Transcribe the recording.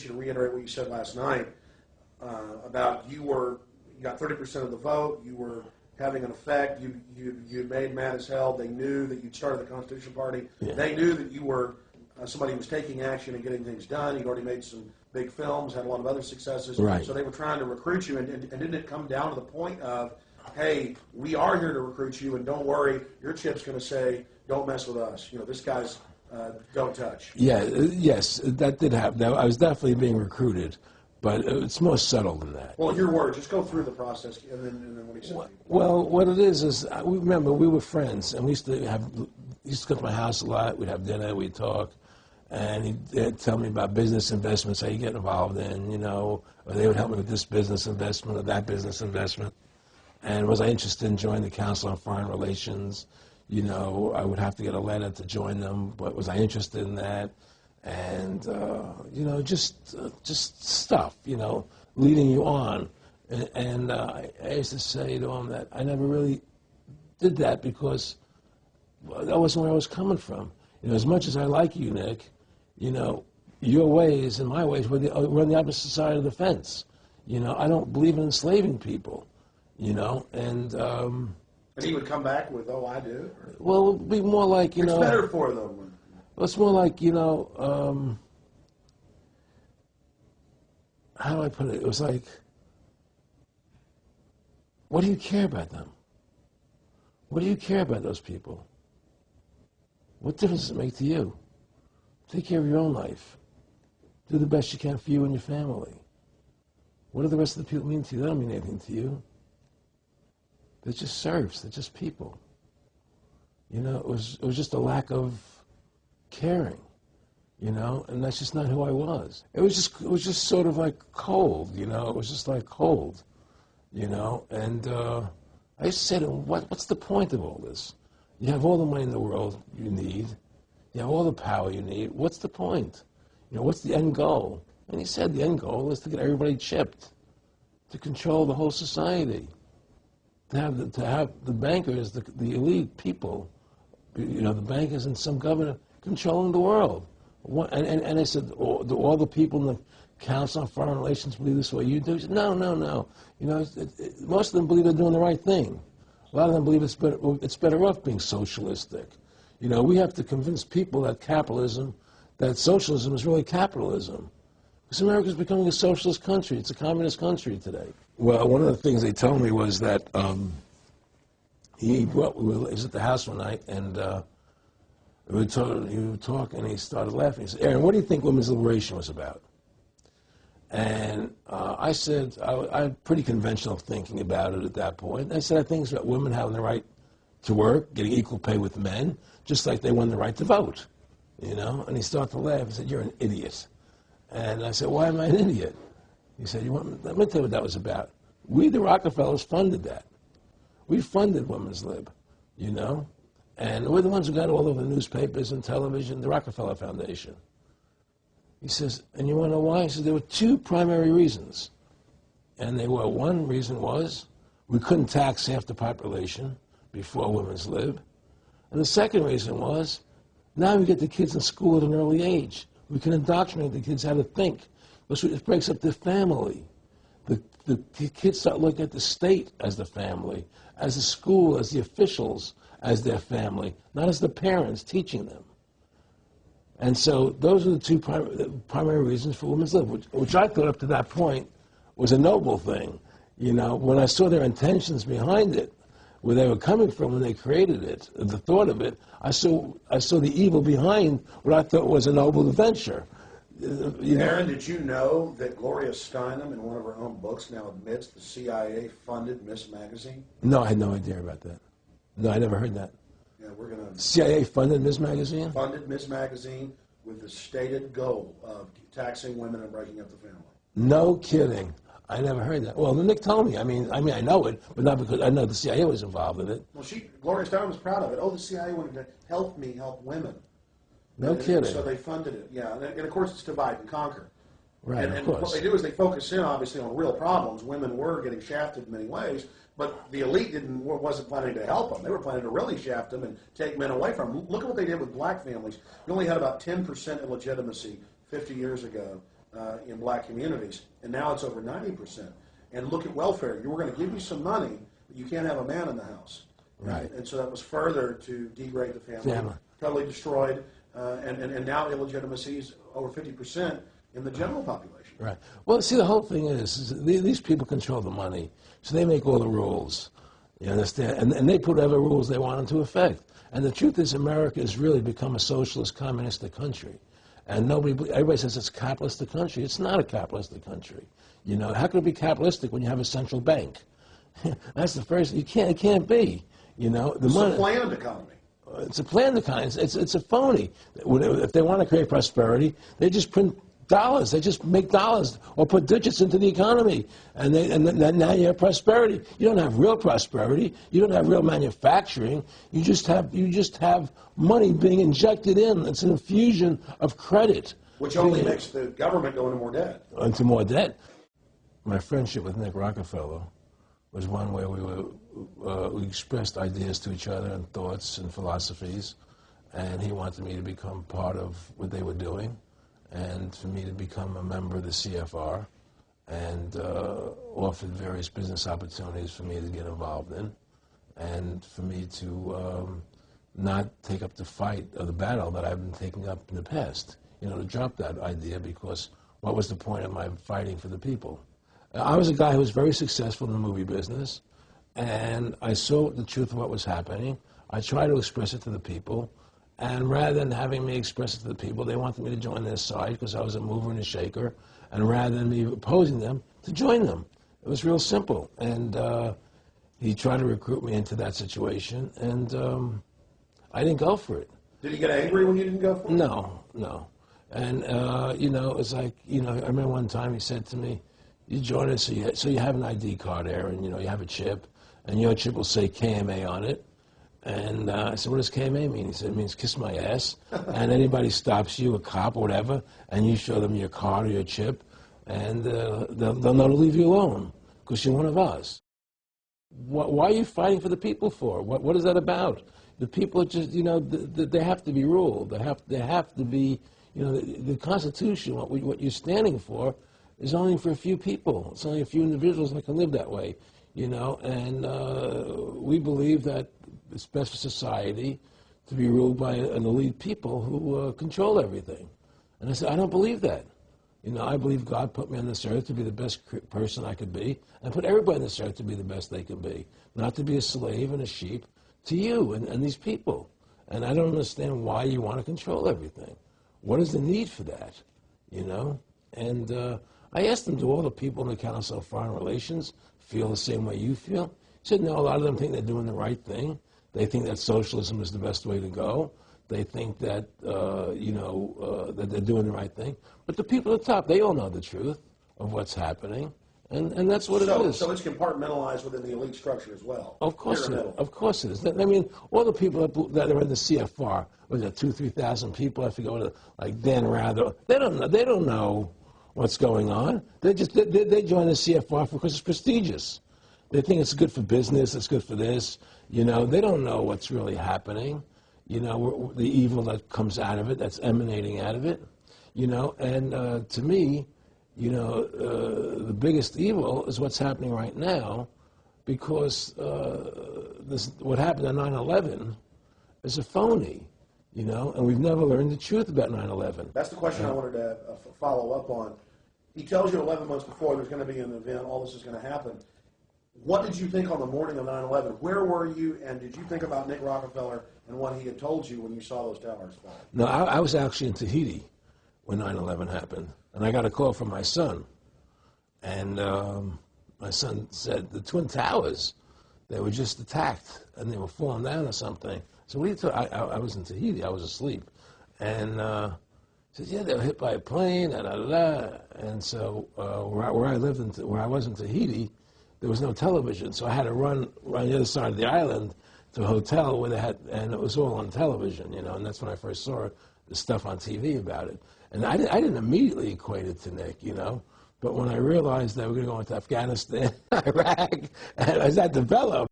you to reiterate what you said last night about you got 30% of the vote, you were having an effect, you made mad as hell. They knew that you'd started the Constitution Party. Yeah. They knew that you were somebody who was taking action and getting things done. You'd already made some big films, had a lot of other successes. Right. So they were trying to recruit you, and didn't it come down to the point of, hey, we are here to recruit you, and don't worry, your chip's going to say, don't mess with us. You know, this guy's don't touch. Yeah, yes, that did happen. I was definitely being recruited, but it's more subtle than that. Well, your words, just go through the process, and then what he said. Well, what it is remember, we were friends, and we used to come to my house a lot. We'd have dinner, we'd talk, and he'd tell me about business investments, how you get involved in, you know, or they would help me with this business investment or that business investment. And was I interested in joining the Council on Foreign Relations? You know, I would have to get a letter to join them, but was I interested in that? And, you know, just stuff, you know, leading you on. And I used to say to him that I never really did that because that wasn't where I was coming from. You know, as much as I like you, Nick, you know, your ways and my ways, we're on the opposite side of the fence. You know, I don't believe in enslaving people, you know, and he would come back with, oh, I do? Well, it would be more like, you know... It's better for them. Well, it's more like, you know, how do I put it? It was like, what do you care about them? What do you care about those people? What difference does it make to you? Take care of your own life. Do the best you can for you and your family. What do the rest of the people mean to you? They don't mean anything to you. They're just serfs. They're just people. You know, it was just a lack of caring, you know, and that's just not who I was. It was just sort of like cold, you know. It was just like cold, you know. And I used to say to him, what's the point of all this? You have all the money in the world you need. You have all the power you need. What's the point? You know, what's the end goal? And he said the end goal is to get everybody chipped, to control the whole society. To have the bankers, the elite people, you know, the bankers and some governor controlling the world. And I said, do all the people in the Council on Foreign Relations believe this way you do? He said, no. You know, most of them believe they're doing the right thing. A lot of them believe it's better off being socialistic. You know, we have to convince people that socialism is really capitalism. Because America is becoming a socialist country. It's a communist country today. Well, one of the things they told me was that he was at the house one night, and he would talk, and he started laughing. He said, Aaron, what do you think women's liberation was about? And I said, I had pretty conventional thinking about it at that point. I said, I think it's about women having the right to work, getting equal pay with men, just like they won the right to vote, you know? And he started to laugh. He said, you're an idiot. And I said, why am I an idiot? He said, let me tell you what that was about. We, the Rockefellers, funded that. We funded women's lib, you know? And we're the ones who got all over the newspapers and television, the Rockefeller Foundation. He says, and you want to know why? He says, there were two primary reasons. And they were, one reason was we couldn't tax half the population before women's lib. And the second reason was, now we get the kids in school at an early age. We can indoctrinate the kids how to think. It breaks up the family. The kids start looking at the state as the family, as the school, as the officials, as their family, not as the parents teaching them. And so those are the two primary reasons for women's lib, which I thought up to that point was a noble thing. You know, when I saw their intentions behind it, where they were coming from when they created it, the thought of it, I saw the evil behind what I thought was a noble venture. Aaron, did you know that Gloria Steinem, in one of her own books, now admits the CIA funded Miss Magazine? No, I had no idea about that. No, I never heard that. Yeah, we're going to... CIA funded Miss Magazine? Funded Miss Magazine with the stated goal of taxing women and breaking up the family. No kidding. I never heard that. Well, Nick told me. I mean, I know it, but not because I know the CIA was involved in it. Well, Gloria Steinem was proud of it. Oh, the CIA wanted to help me help women. No kidding. So they funded it, yeah. And of course, it's divide and conquer. Right, and what they do is they focus in, obviously, on real problems. Women were getting shafted in many ways, but the elite wasn't planning to help them. They were planning to really shaft them and take men away from them. Look at what they did with black families. You only had about 10% illegitimacy 50 years ago. in black communities, and now it's over 90%. And look at welfare. You were going to give you some money, but you can't have a man in the house. Right. And so that was further to degrade the family. Totally destroyed. And now illegitimacy is over 50% in the general population. Right. Well, see, the whole thing is these people control the money, so they make all the rules. You understand? And they put whatever rules they want into effect. And the truth is, America has really become a socialist, communistic country. And everybody says it's a capitalistic country. It's not a capitalistic country. You know, how can it be capitalistic when you have a central bank? That's the first. It can't be. You know, it's a planned economy. It's a planned economy. It's a phony. If they want to create prosperity, they just print dollars. They just make dollars or put digits into the economy, and then now you have prosperity. You don't have real prosperity. You don't have real manufacturing. You just have money being injected in. It's an infusion of credit, which only makes the government go into more debt. Into more debt. My friendship with Nick Rockefeller was one where we expressed ideas to each other and thoughts and philosophies, and he wanted me to become part of what they were doing, and for me to become a member of the CFR, and offered various business opportunities for me to get involved in, and for me to not take up the fight or the battle that I've been taking up in the past. You know, to drop that idea, because what was the point of my fighting for the people? I was a guy who was very successful in the movie business, and I saw the truth of what was happening. I tried to express it to the people, and rather than having me express it to the people, they wanted me to join their side because I was a mover and a shaker, and rather than me opposing them, to join them. It was real simple, and he tried to recruit me into that situation, and I didn't go for it. Did he get angry when you didn't go for it? No. And, you know, it was like, you know, I remember one time he said to me, you join us, so you have an ID card there, and, you know, you have a chip, and your chip will say KMA on it. And I said, what does KMA mean? He said, it means kiss my ass. And anybody stops you, a cop or whatever, and you show them your card or your chip, and they'll know to leave you alone, because you're one of us. Why are you fighting for the people for? What is that about? The people are just, you know, they have to be ruled. They have to be, you know, the Constitution, what you're standing for, is only for a few people. It's only a few individuals that can live that way, you know, and we believe that it's best for society to be ruled by an elite people who control everything. And I said, I don't believe that. You know, I believe God put me on this earth to be the best person I could be, and put everybody on this earth to be the best they can be, not to be a slave and a sheep to you and these people. And I don't understand why you want to control everything. What is the need for that, you know? And I asked him, do all the people in the Council of Foreign Relations feel the same way you feel? He said, no, a lot of them think they're doing the right thing. They think that socialism is the best way to go. They think that, that they're doing the right thing. But the people at the top, they all know the truth of what's happening, and that's what it is. So it's compartmentalized within the elite structure as well. Of course it is. Of course it is. I mean, all the people that are in the CFR, was it 2,000-3,000 people? I forget what, like Dan Rather. They don't know what's going on. They join the CFR because it's prestigious. They think it's good for business. It's good for this. You know, they don't know what's really happening. You know, the evil that comes out of it, that's emanating out of it. You know, and to me, you know, the biggest evil is what's happening right now, because what happened on 9/11 is a phony, you know, and we've never learned the truth about 9/11. That's the question I wanted to follow up on. He tells you 11 months before there's going to be an event, all this is going to happen. What did you think on the morning of 9/11? Where were you, and did you think about Nick Rockefeller and what he had told you when you saw those towers fall? No, I was actually in Tahiti when 9/11 happened, and I got a call from my son. And my son said, the Twin Towers, they were just attacked, and they were falling down or something. So what are you talking? I was in Tahiti, I was asleep. And he said, yeah, they were hit by a plane, and so where I lived, where I was in Tahiti, there was no television, so I had to run around the other side of the island to a hotel where they had, and it was all on television, you know, and that's when I first saw the stuff on TV about it. And I didn't immediately equate it to Nick, you know, but when I realized that we were going to go into Afghanistan, Iraq, and as that developed,